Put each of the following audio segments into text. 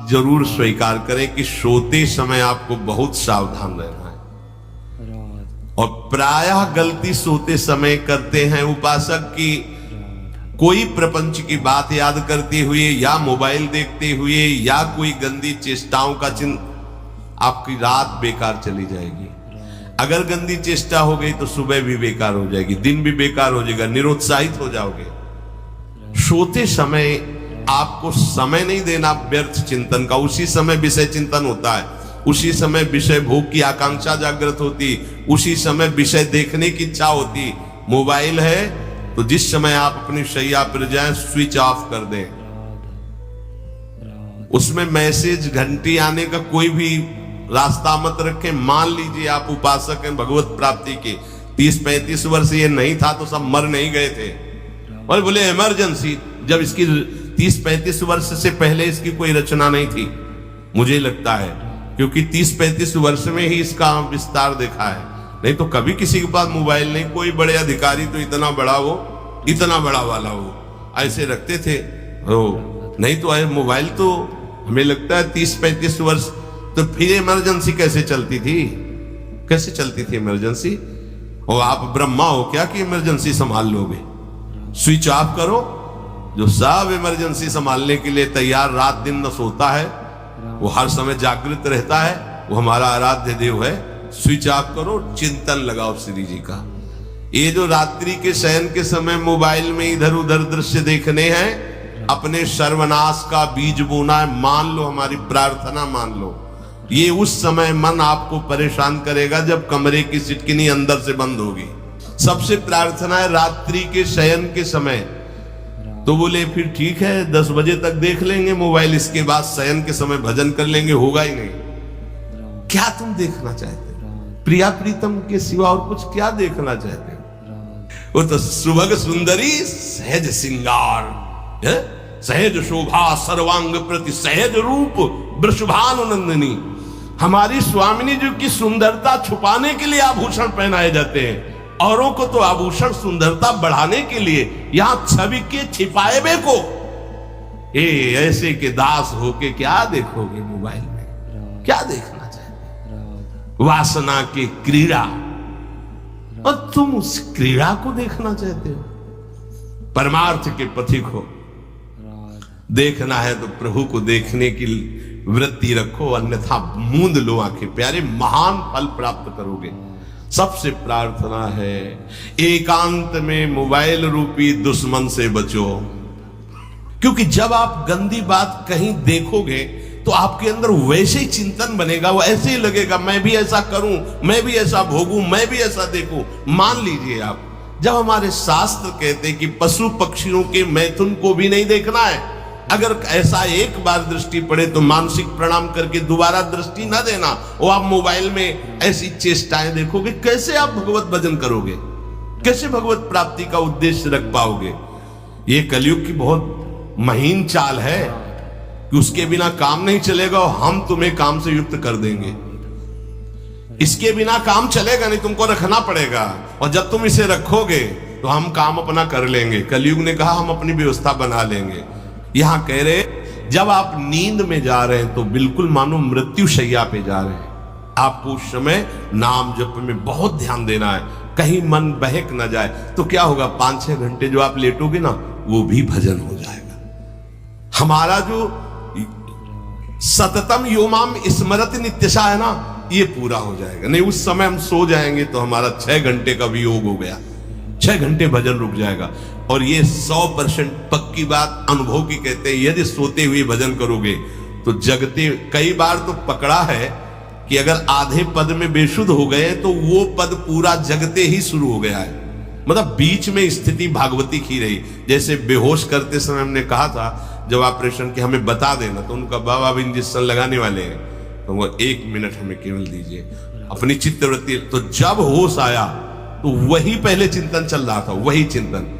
जरूर स्वीकार करें कि सोते समय आपको बहुत सावधान रहना है। और प्रायः गलती सोते समय करते हैं उपासक की कोई प्रपंच की बात याद करते हुए या मोबाइल देखते हुए या कोई गंदी चेष्टाओं का चिंतन, आपकी रात बेकार चली जाएगी। अगर गंदी चेष्टा हो गई तो सुबह भी बेकार हो जाएगी, दिन भी बेकार हो जाएगा, निरुत्साहित हो जाओगे। सोते समय आपको समय नहीं देना व्यर्थ चिंतन का। उसी समय विषय चिंतन होता है, उसी समय विषय भोग की आकांक्षा जागृत होती, उसी समय विषय देखने की इच्छा होती। मोबाइल है तो जिस समय आप अपनी शैया पर जाएं स्विच ऑफ कर दें। उसमें मैसेज घंटी आने का कोई भी रास्ता मत रखें। मान लीजिए आप उपासक हैं भगवत प्राप्ति के, 30-35 वर्ष ये नहीं था तो सब मर नहीं गए थे। और बोले इमरजेंसी, जब इसकी 30-35 वर्ष से पहले इसकी कोई रचना नहीं थी, मुझे लगता है, क्योंकि 30-35 वर्ष में ही इसका विस्तार देखा है। नहीं तो कभी किसी के पास मोबाइल नहीं। कोई बड़े अधिकारी तो इतना बड़ा हो, इतना बड़ा वाला हो, ऐसे रखते थे। नहीं तो मोबाइल तो हमें लगता है 30-35 वर्ष। तो फिर इमरजेंसी कैसे चलती थी? कैसे चलती थी इमरजेंसी? और आप ब्रह्मा हो क्या कि इमरजेंसी संभाल लोगे? स्विच ऑफ करो। जो सब इमरजेंसी संभालने के लिए तैयार रात दिन न सोता है, वो हर समय जागृत रहता है, वो हमारा आराध्य देव है। स्विच ऑफ करो, चिंतन लगाओ श्री जी का। ये जो रात्रि के शयन के समय मोबाइल में इधर उधर दृश्य देखने हैं, अपने सर्वनाश का बीज बोना है। मान लो, हमारी प्रार्थना मान लो। ये उस समय मन आपको परेशान करेगा जब कमरे की सिटकिनी अंदर से बंद होगी। सबसे प्रार्थना है रात्रि के शयन के समय। तो बोले फिर ठीक है 10 बजे तक देख लेंगे मोबाइल, इसके बाद शयन के समय भजन कर लेंगे। होगा ही नहीं। क्या तुम देखना चाहते हो? प्रिया प्रीतम के सिवा और कुछ क्या देखना चाहते हो? वो तो सुभग सुंदरी सहज सिंगार, सहज शोभा सर्वांग प्रति सहज रूप वृषभानुनंदिनी। हमारी स्वामिनी जी की सुंदरता छुपाने के लिए आभूषण पहनाए जाते हैं। औरों को तो आभूषण सुंदरता बढ़ाने के लिए, यहां छवि के छिपाए बे को ऐसे के दास होके क्या देखोगे मोबाइल में? क्या देखना चाहते? वासना की क्रीड़ा, और तुम उस क्रीड़ा को देखना चाहते हो? परमार्थ के पथिक हो। देखना है तो प्रभु को देखने की वृत्ति रखो, अन्यथा मूंद लो आंखें। प्यारे, महान फल प्राप्त करोगे। सबसे प्रार्थना है एकांत में मोबाइल रूपी दुश्मन से बचो। क्योंकि जब आप गंदी बात कहीं देखोगे तो आपके अंदर वैसे ही चिंतन बनेगा, वो ऐसे ही लगेगा मैं भी ऐसा करूं, मैं भी ऐसा भोगूं, मैं भी ऐसा देखूं। मान लीजिए आप, जब हमारे शास्त्र कहते हैं कि पशु पक्षियों के मैथुन को भी नहीं देखना है, अगर ऐसा एक बार दृष्टि पड़े तो मानसिक प्रणाम करके दोबारा दृष्टि ना देना। और आप मोबाइल में ऐसी चेष्टाएं देखोगे, कैसे आप भगवत भजन करोगे? कैसे भगवत प्राप्ति का उद्देश्य रख पाओगे? ये कलयुग की बहुत महीन चाल है कि उसके बिना काम नहीं चलेगा और हम तुम्हें काम से युक्त कर देंगे। इसके बिना काम चलेगा नहीं, तुमको रखना पड़ेगा। और जब तुम इसे रखोगे तो हम काम अपना कर लेंगे। कलयुग ने कहा हम अपनी व्यवस्था बना लेंगे। यहां कह रहे जब आप नींद में जा रहे हैं तो बिल्कुल मानो मृत्यु शैया पे जा रहे हैं। आपको उस समय नाम जप में बहुत ध्यान देना है, कहीं मन बहक ना जाए। तो क्या होगा, 5-6 घंटे जो आप लेटोगे ना, वो भी भजन हो जाएगा। हमारा जो सततम योमाम स्मरति नित्यशा है ना, ये पूरा हो जाएगा। नहीं उस समय हम सो जाएंगे तो हमारा 6 घंटे का भी योग हो गया, 6 घंटे भजन रुक जाएगा। और ये 100% पक्की बात अनुभव की कहते हैं। यदि सोते हुए भजन करोगे तो जगते, कई बार तो पकड़ा है कि अगर आधे पद में बेशुद्ध हो गए तो वो पद पूरा जगते ही शुरू हो गया है। मतलब बीच में स्थिति भागवती की रही। जैसे बेहोश करते समय हमने कहा था जब ऑपरेशन के हमें बता देना, तो उनका बाबा अब इंजेक्शन लगाने वाले हैं, तो वो 1 मिनट हमें केवल दीजिए, अपनी चित्तवृत्ति। तो जब होश आया तो वही पहले चिंतन चल रहा था, वही चिंतन।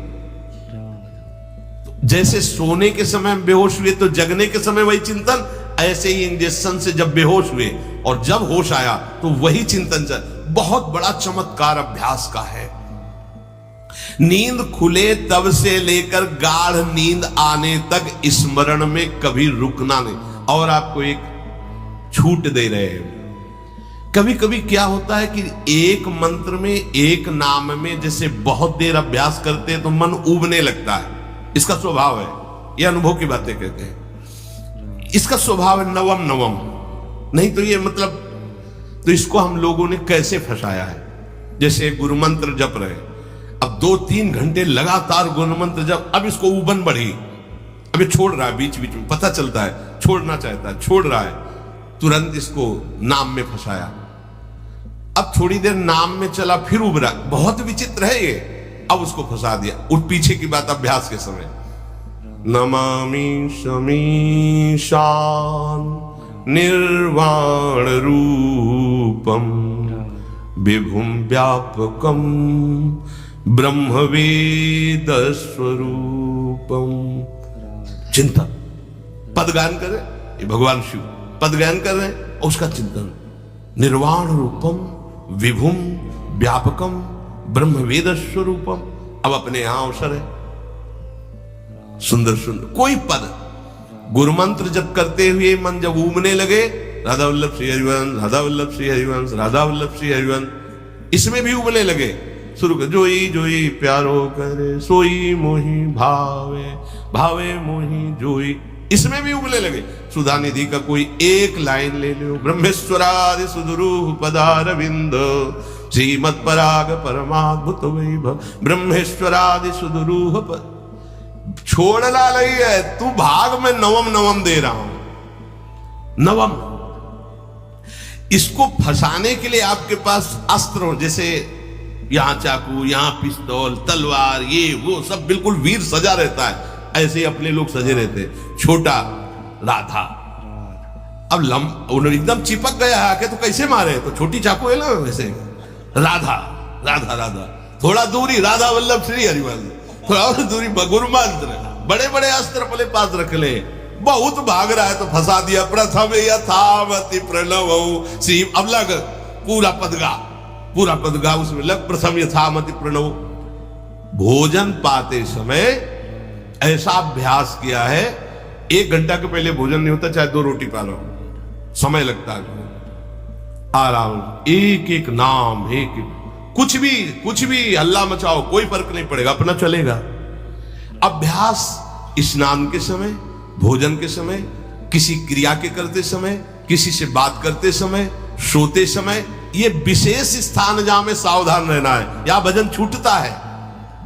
जैसे सोने के समय बेहोश हुए तो जगने के समय वही चिंतन, ऐसे ही इंजेक्शन से जब बेहोश हुए और जब होश आया तो वही चिंतन चल। बहुत बड़ा चमत्कार अभ्यास का है। नींद खुले तब से लेकर गाढ़ नींद आने तक स्मरण में कभी रुकना नहीं। और आपको एक छूट दे रहे हैं। कभी कभी क्या होता है कि एक मंत्र में, एक नाम में जैसे बहुत देर अभ्यास करते हैं तो मन उबने लगता है। इसका स्वभाव है, ये अनुभव की बातें कहते हैं। इसका स्वभाव है नवम नवम, नहीं तो ये मतलब, तो इसको हम लोगों ने कैसे फंसाया है। जैसे गुरु मंत्र जप रहे, अब 2-3 घंटे लगातार गुरु मंत्र जप, अब इसको उबन बढ़ी, अब ये छोड़ रहा है, बीच बीच में पता चलता है छोड़ना चाहता है, छोड़ रहा है, तुरंत इसको नाम में फंसाया। अब थोड़ी देर नाम में चला, फिर उभरा, बहुत विचित्र है ये, अब उसको फंसा दिया। उठ पीछे की बात अभ्यास के समय, नमामि शमीशान निर्वाण रूपम विभुम व्यापकम ब्रह्मवेद स्वरूपम। चिंतन, पदगान कर रहे, ये भगवान शिव पदगान कर रहे हैं, उसका चिंतन, निर्वाण रूपम विभुम व्यापकम ब्रह्मवेद स्वरूपम। अब अपने यहां अवसर है, सुंदर सुंदर कोई पद गुरु मंत्र जब करते हुए मन जब उमने लगे, राधा वल्लभ श्री हरिवंश, राधा वल्लभ श्री हरिवंश, राधा वल्लभ श्री हरिवंश, इसमें भी उमने लगे, शुरू कर, जोई जोई प्यारो करे सोई मोही भावे, भावे मोही जोई, इसमें भी उबले लगे। सुधा निधि का कोई एक लाइन ले लो, ब्रह्मेश्वरादि सुदुरूह पदारविंद श्रीमत् पराग परमाद्भुत वैभव, ब्रह्मेश्वरादि सुदुरूह पद, छोड़ना नहीं है, तू भाग में नवम नवम दे रहा हूं, नवम। इसको फंसाने के लिए आपके पास अस्त्र हो, जैसे यहां चाकू, यहां पिस्तौल, तलवार, ये वो सब बिल्कुल वीर सजा रहता है, ऐसे ही अपने लोग सजे रहते। छोटा राधा, अब एकदम चिपक गया आके तो कैसे मारे, तो छोटी चाकू है ना वैसे, राधा राधा राधा, थोड़ा दूरी राधा वल्लभ श्री हरिवंश, थोड़ा और दूरी गुरु मंत्र, बड़े बड़े अस्त्र अपने पास रख ले, बहुत भाग रहा है तो फंसा दिया। प्रथम यथावति प्रणव श्री, अब लग पूरा पदगा उसमें लग, प्रथम यथामति प्रणव। भोजन पाते समय ऐसा अभ्यास किया है, 1 घंटा के पहले भोजन नहीं होता, चाहे 2 रोटी पा लो, समय लगता है, आराम, एक एक नाम, एक कुछ भी हल्ला मचाओ, कोई फर्क नहीं पड़ेगा, अपना चलेगा। अभ्यास स्नान के समय, भोजन के समय, किसी क्रिया के करते समय, किसी से बात करते समय, सोते समय, ये विशेष स्थान जहां में सावधान रहना है। यहां भजन छूटता है,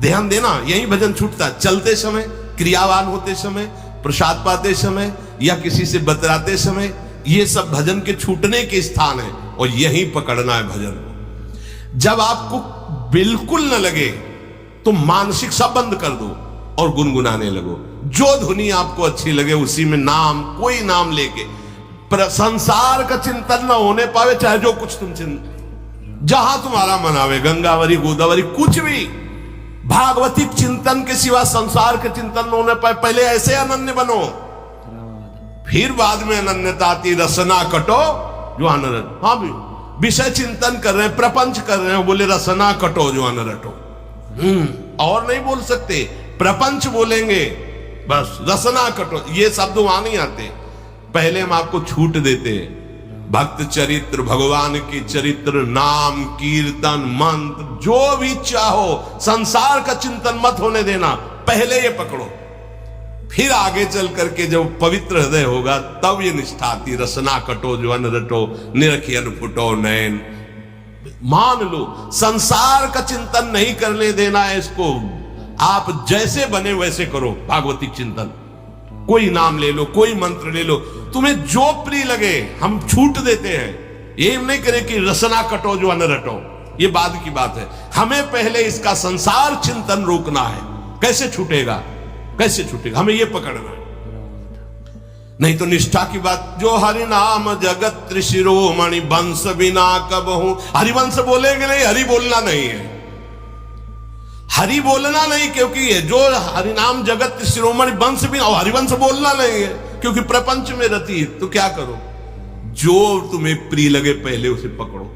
ध्यान देना, यही भजन छूटता है। चलते समय, क्रियावान होते समय, प्रसाद पाते समय या किसी से बतराते समय, ये सब भजन के छूटने के स्थान है, और यही पकड़ना है भजन। जब आपको बिल्कुल न लगे तो मानसिक सब बंद कर दो और गुनगुनाने लगो, जो धुनी आपको अच्छी लगे उसी में नाम, कोई नाम लेके, संसार का चिंतन न होने पावे, चाहे जो कुछ तुम जहां तुम्हारा मन आवे, गंगावरी गोदावरी कुछ भी, भागवतिक चिंतन के सिवा संसार के चिंतन न होने पाए। पहले ऐसे अनन्य बनो, फिर बाद में अनन्यता आती, रसना कटो जो अनरट। हाँ भी विषय चिंतन कर रहे हैं, प्रपंच कर रहे हैं, बोले रसना कटो जो अनरटो, और नहीं बोल सकते, प्रपंच बोलेंगे बस, रसना कटो, ये शब्द वहां नहीं आते। पहले हम आपको छूट देते, भक्त चरित्र, भगवान की चरित्र, नाम कीर्तन मंत्र, जो भी चाहो, संसार का चिंतन मत होने देना, पहले ये पकड़ो, फिर आगे चल करके जब पवित्र हृदय होगा तब ये निष्ठा आती, रसना कटो जो अन रटो, निरखियन फुटो नैन। मान लो संसार का चिंतन नहीं करने देना है इसको, आप जैसे बने वैसे करो भागवतिक चिंतन, कोई नाम ले लो, कोई मंत्र ले लो, तुम्हें जो प्रिय लगे, हम छूट देते हैं। ये नहीं करें कि रसना कटो जो अन रटो, ये बाद की बात है, हमें पहले इसका संसार चिंतन रोकना है। कैसे छूटेगा, कैसे छूटेगा, हमें ये पकड़ना है, नहीं तो निष्ठा की बात। जो हरि नाम जगत त्रिशिरोमणि वंश बिना कबहू, हरिवंश बोलेंगे नहीं, हरि बोलना नहीं है, हरि बोलना नहीं, क्योंकि जो हरिनाम जगत शिरोमणि वंश भी, और हरिवंश बोलना नहीं है क्योंकि प्रपंच में रती है। तो क्या करो, जो तुम्हें प्रिय लगे पहले उसे पकड़ो।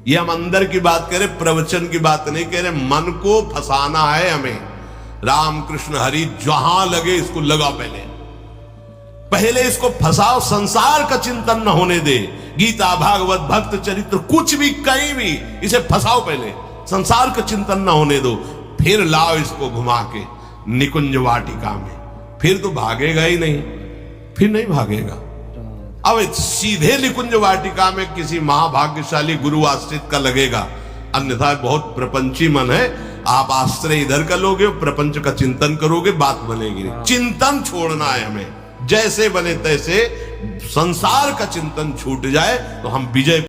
ये हम अंदर की बात करें, प्रवचन की बात नहीं कह रहे, मन को फंसाना है हमें। राम कृष्ण हरि जहां लगे इसको लगा पहले, पहले इसको फंसाओ, संसार का चिंतन न होने दे। गीता, भागवत, भक्त चरित्र, कुछ भी कहीं भी इसे फंसाओ, पहले संसार का चिंतन न होने दो, फिर लाओ इसको घुमा के निकुंज वाटिका में, फिर तो भागेगा ही नहीं, फिर नहीं भागेगा। अब सीधे निकुंज वाटिका में किसी महाभाग्यशाली गुरु आश्रित का लगेगा, अन्यथा बहुत प्रपंची मन है, आप आश्रय इधर का लोगे, प्रपंच का चिंतन करोगे, बात बनेगी नहीं। चिंतन छोड़ना है हमें, जैसे बने तैसे संसार का चिंतन छूट जाए तो हम विजय